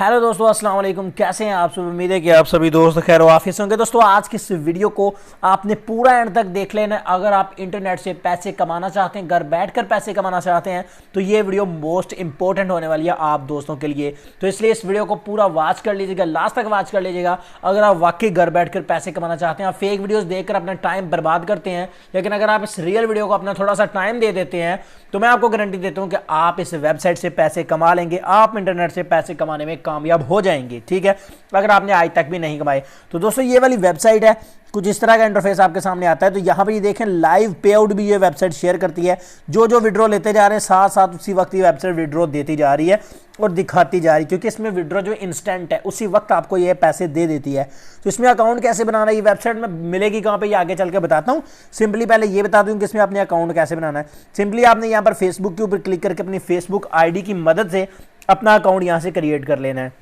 Hello दोस्तों, अस्सलाम वालेकुम। कैसे हैं आप सब? उम्मीद है कि आप सभी दोस्त खैर वाफिस होंगे। दोस्तों, आज की इस वीडियो को आपने पूरा एंड तक देख लेना है। अगर आप इंटरनेट से पैसे कमाना चाहते हैं, घर बैठकर पैसे कमाना चाहते हैं, तो ये वीडियो मोस्ट इंपॉर्टेंट होने वाली है आप दोस्तों के लिए। तो इसलिए इस वीडियो को पूरा वॉच कर लीजिएगा, लास्ट तक वॉच कर लीजिएगा। अगर आप वाकई घर बैठकर पैसे कमाना चाहते हैं, आप फेक वीडियोज़ देखकर अपना टाइम बर्बाद करते हैं, लेकिन अगर आप इस रियल वीडियो को अपना थोड़ा सा टाइम दे देते हैं, तो मैं आपको गारंटी देता हूँ कि आप इस वेबसाइट से पैसे कमा लेंगे, आप इंटरनेट से पैसे कमाने में कामयाब हो जाएंगे। ठीक है, अगर आपने आज तक भी नहीं कमाए तो दोस्तों ये वाली वेबसाइट है, कुछ इस तरह का इंटरफेस आपके सामने आता है। तो यहाँ पर ये देखें, लाइव पे आउट भी ये वेबसाइट शेयर करती है। जो जो विड्रॉ लेते जा रहे हैं, साथ साथ उसी वक्त ये वेबसाइट विड्रॉ देती जा रही है और दिखाती जा रही है, क्योंकि इसमें विड्रॉ जो इंस्टेंट है उसी वक्त आपको ये पैसे दे देती है। तो इसमें अकाउंट कैसे बनाना है, ये वेबसाइट में मिलेगी कहाँ पे, ये आगे चल के बताता हूँ। सिंपली पहले ये बता दूँ कि इसमें अपने अकाउंट कैसे बनाना है। सिंपली आपने यहाँ पर फेसबुक के ऊपर क्लिक करके अपनी फेसबुक आईडी की मदद से अपना अकाउंट यहाँ से क्रिएट कर लेना है।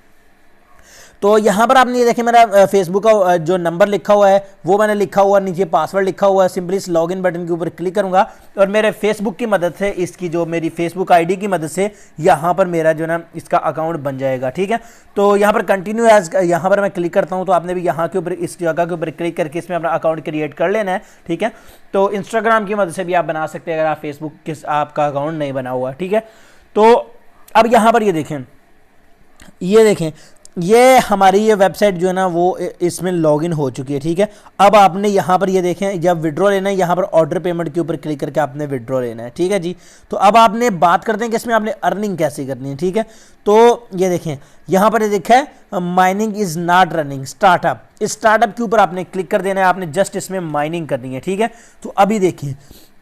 तो यहाँ पर आपने ये देखें, मेरा फेसबुक का जो नंबर लिखा हुआ है वो मैंने लिखा हुआ, नीचे पासवर्ड लिखा हुआ है। सिंपली इस लॉगिन बटन के ऊपर क्लिक करूँगा और मेरे फेसबुक की मदद से, इसकी जो मेरी फेसबुक आईडी की मदद से यहाँ पर मेरा जो ना इसका अकाउंट बन जाएगा। ठीक है, तो यहाँ पर कंटिन्यू एज यहाँ पर मैं क्लिक करता हूँ। तो आपने भी यहाँ के ऊपर इस जगह के ऊपर क्लिक करके इसमें अपना अकाउंट क्रिएट कर लेना है। ठीक है, तो इंस्टाग्राम की मदद से भी आप बना सकते हैं अगर आप फेसबुक किस आपका अकाउंट नहीं बना हुआ। ठीक है, तो अब यहाँ पर ये देखें, ये हमारी ये वेबसाइट जो है ना वो इसमें लॉगिन हो चुकी है। ठीक है, अब आपने यहाँ पर ये देखें, जब विड्रॉ लेना है यहाँ पर ऑर्डर पेमेंट के ऊपर क्लिक करके आपने विड्रॉ लेना है। ठीक है जी, तो अब आपने बात करते हैं कि इसमें आपने अर्निंग कैसे करनी है। ठीक है, तो ये देखें, यहाँ पर ये देखा है mining is not running startup. इस स्टार्टअप के ऊपर आपने क्लिक कर देना है, आपने जस्ट इसमें माइनिंग करनी है। ठीक है, तो अभी देखिए,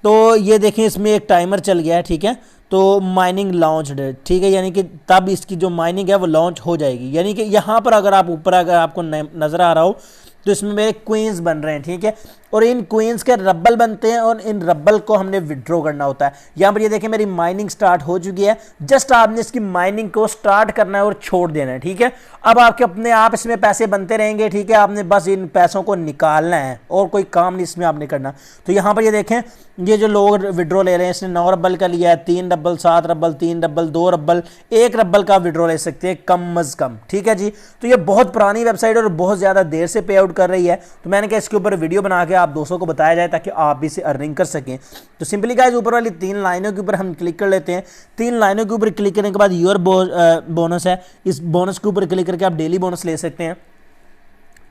तो ये देखें इसमें एक टाइमर चल गया है। ठीक है, तो माइनिंग लॉन्च्ड है। ठीक है, यानी कि तब इसकी जो माइनिंग है वो लॉन्च हो जाएगी। यानी कि यहाँ पर अगर आप ऊपर अगर आपको नज़र आ रहा हो तो इसमें मेरे क्वींस बन रहे हैं। ठीक है, और इन क्वींस के रब्बल बनते हैं और इन रब्बल को हमने विड्रॉ करना होता है। यहाँ पर ये देखें, मेरी माइनिंग स्टार्ट हो चुकी है। जस्ट आपने इसकी माइनिंग को स्टार्ट करना है और छोड़ देना है। ठीक है, अब आपके अपने आप इसमें पैसे बनते रहेंगे। ठीक है, आपने बस इन पैसों को निकालना है और कोई काम नहीं इसमें आपने करना। तो यहाँ पर ये देखें, ये जो लोग विड्रॉ ले रहे हैं, इसने 9 रब्बल का लिया है, 3 rubble, 7 rubble, 3 rubble, 2 rubble, 1 rubble का विड्रॉ ले सकते हैं कम अज कम। ठीक है जी, तो ये बहुत पुरानी वेबसाइट और बहुत ज़्यादा देर से पे आउट कर रही है। तो मैंने कहा इसके ऊपर वीडियो बना के आप दोस्तों को बताया जाए ताकि आप भी इसे अर्निंग कर सकें। तो सिंपली गाइस, ऊपर वाली 3 लाइनों के ऊपर हम क्लिक कर लेते हैं। 3 लाइनों के ऊपर क्लिक करने के बाद योर बोनस है, इस बोनस के ऊपर क्लिक करके आप डेली बोनस ले सकते हैं।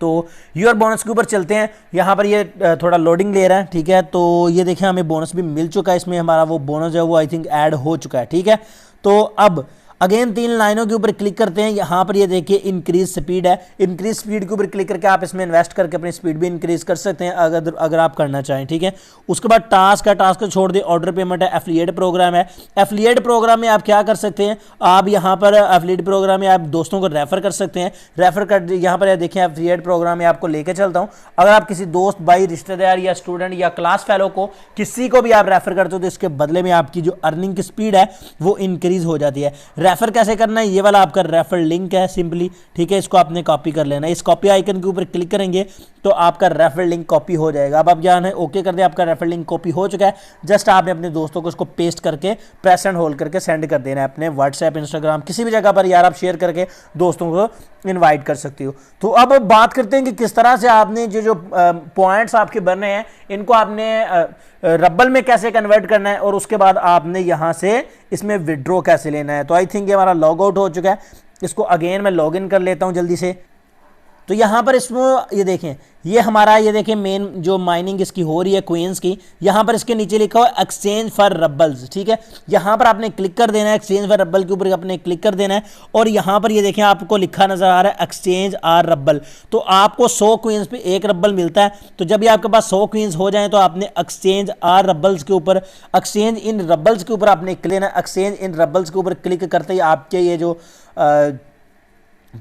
तो योर बोनस के ऊपर चलते हैं। यहाँ पर ये थोड़ा लोडिंग ले रहा है। ठीक है, तो ये देखें हमें बोनस भी मिल चुका है। इसमें हमारा वो बोनस है वो आई थिंक ऐड हो चुका है। ठीक है, तो अब अगेन 3 लाइनों के ऊपर क्लिक करते हैं। यहाँ पर ये देखिए इंक्रीज स्पीड है, इंक्रीज स्पीड के ऊपर क्लिक करके आप इसमें इन्वेस्ट करके अपनी स्पीड भी इंक्रीज कर सकते हैं अगर आप करना चाहें। ठीक है, उसके बाद टास्क है, टास्क को छोड़ दे, ऑर्डर पेमेंट है, एफिलिएट प्रोग्राम है। एफिलिएट प्रोग्राम में आप क्या कर सकते हैं, आप यहाँ पर एफिलिएट प्रोग्राम में आप दोस्तों को रेफर कर सकते हैं। रेफर कर यहाँ पर देखिए, एफिलिएट प्रोग्राम में आपको लेके चलता हूँ। अगर आप किसी दोस्त, भाई, रिश्तेदार या स्टूडेंट या क्लास फेलो को किसी को भी आप रेफर करते हो तो इसके बदले में आपकी जो अर्निंग की स्पीड है वो इंक्रीज हो जाती है। रेफर कैसे करना है, ये वाला आपका रेफर लिंक है सिंपली। ठीक है, इसको आपने कॉपी कर लेना है। इस कॉपी आइकन के ऊपर क्लिक करेंगे तो आपका रेफर लिंक कॉपी हो जाएगा। अब आप जान है ओके कर दे, आपका रेफर लिंक कॉपी हो चुका है। जस्ट आपने अपने दोस्तों को इसको पेस्ट करके प्रेस एंड होल्ड करके सेंड कर देना है अपने व्हाट्सएप, इंस्टाग्राम, किसी भी जगह पर यार आप शेयर करके दोस्तों को इनवाइट कर सकते हो। तो अब बात करते हैं कि किस तरह से आपने जो पॉइंट्स आपके बन रहे हैं इनको आपने रब्बल में कैसे कन्वर्ट करना है और उसके बाद आपने यहाँ से इसमें विड्रॉ कैसे लेना है। तो आई थिंक ये हमारा लॉग आउट हो चुका है। इसको अगेन मैं लॉग इन कर लेता हूँ जल्दी से। तो यहाँ पर इसमें ये देखें, ये हमारा ये देखें मेन जो माइनिंग इसकी हो रही है क्वींस की। यहाँ पर इसके नीचे लिखा हुआ है एक्सचेंज फॉर रब्बल्स। ठीक है, यहाँ पर आपने क्लिक कर देना है, एक्सचेंज फॉर रब्बल के ऊपर आपने क्लिक कर देना है और यहाँ पर ये देखें आपको लिखा नजर आ रहा है एक्सचेंज आर रब्बल। तो आपको 100 क्वींस पे 1 रब्बल मिलता है। तो जब ये आपके पास 100 क्वींस हो जाए तो आपने एक्सचेंज आर रब्बल्स के ऊपर, एक्सचेंज इन रब्बल्स के ऊपर आपने क्लिक करना। एक्सचेंज इन रब्बल्स के ऊपर क्लिक करते ही आपके ये जो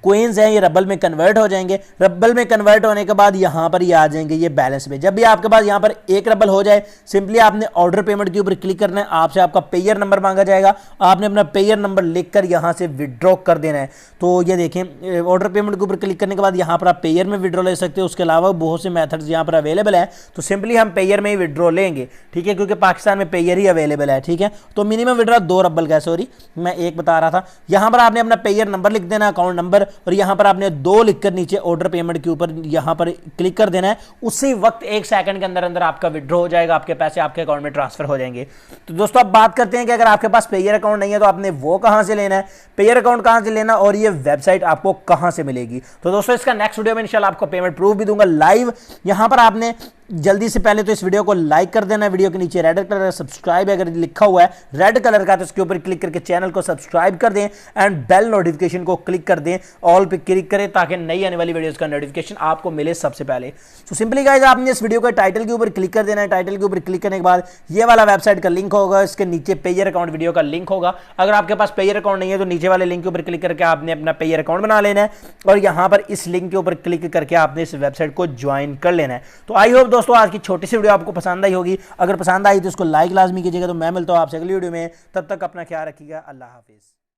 कोइंस हैं ये रबल में कन्वर्ट हो जाएंगे। रबल में कन्वर्ट होने के बाद यहां पर ये आ जाएंगे ये बैलेंस पे। जब भी आपके पास यहां पर एक रबल हो जाए, सिंपली आपने ऑर्डर पेमेंट के ऊपर क्लिक करना है, आपसे आपका पेयर नंबर मांगा जाएगा, आपने अपना पेयर नंबर लिखकर यहां से विड्रॉ कर देना है। तो ये देखें, ऑर्डर पेमेंट के ऊपर क्लिक करने के बाद यहां पर आप पेयर में विड्रॉ ले सकते हो। उसके अलावा बहुत से मेथड्स यहां पर अवेलेबल है, तो सिंपली हम पेयर में ही विड्रॉ लेंगे, ठीक है, क्योंकि पाकिस्तान में पेयर ही अवेलेबल है, ठीक है। तो मिनिमम विड्रॉ 2 रबल का, सॉरी मैं एक बता रहा था। यहां पर आपने अपना पेयर नंबर लिख देना, अकाउंट नंबर, और यहां पर आपने 2 लिखकर नीचे ऑर्डर पेमेंट के ऊपर यहां पर क्लिक कर देना है। उसी वक्त 1 सेकंड के अंदर अंदर आपका विड्रॉ हो जाएगा, आपके पैसे आपके अकाउंट में ट्रांसफर हो जाएंगे। तो दोस्तों अब बात करते हैं कि अगर आपके पास पेयर अकाउंट नहीं है तो आपने वो कहां से लेना है, पेयर अकाउंट कहां से लेना, और ये वेबसाइट आपको कहां से मिलेगी। तो दोस्तों इसका नेक्स्ट वीडियो में इंशाल्लाह आपको पेमेंट प्रूफ भी दूंगा लाइव। यहां पर आपने जल्दी से पहले तो इस वीडियो को लाइक कर देना, वीडियो के नीचे रेड कलर का सब्सक्राइब अगर लिखा हुआ है रेड कलर का, तो इसके ऊपर क्लिक करके चैनल को सब्सक्राइब कर दें एंड बेल नोटिफिकेशन को क्लिक कर दें, ऑल पे क्लिक करें ताकि नई आने वाली वीडियोस का नोटिफिकेशन आपको मिले सबसे पहले। तो सिंपली गाइस आपने इस वीडियो को टाइटल के ऊपर क्लिक कर देना है। टाइटल के ऊपर क्लिक करने के बाद ये वाला वेबसाइट का लिंक होगा, इसके नीचे पेयर अकाउंट वीडियो का लिंक होगा। अगर आपके पास पेयर अकाउंट नहीं है तो नीचे वाले लिंक के ऊपर क्लिक करके आपने अपना पेयर अकाउंट बना लेना है और यहां पर इस लिंक के ऊपर क्लिक करके आपने इस वेबसाइट को ज्वाइन कर लेना है। तो आई होप दोस्तों आज की छोटी वीडियो आपको पसंद आई होगी। अगर पसंद आई तो इसको लाइक लाजमी कीजिएगा। तो मैं मिलता हूं आपसे अगली वीडियो में, तब तक अपना ख्याल रखिएगा। अल्लाह हाफिज।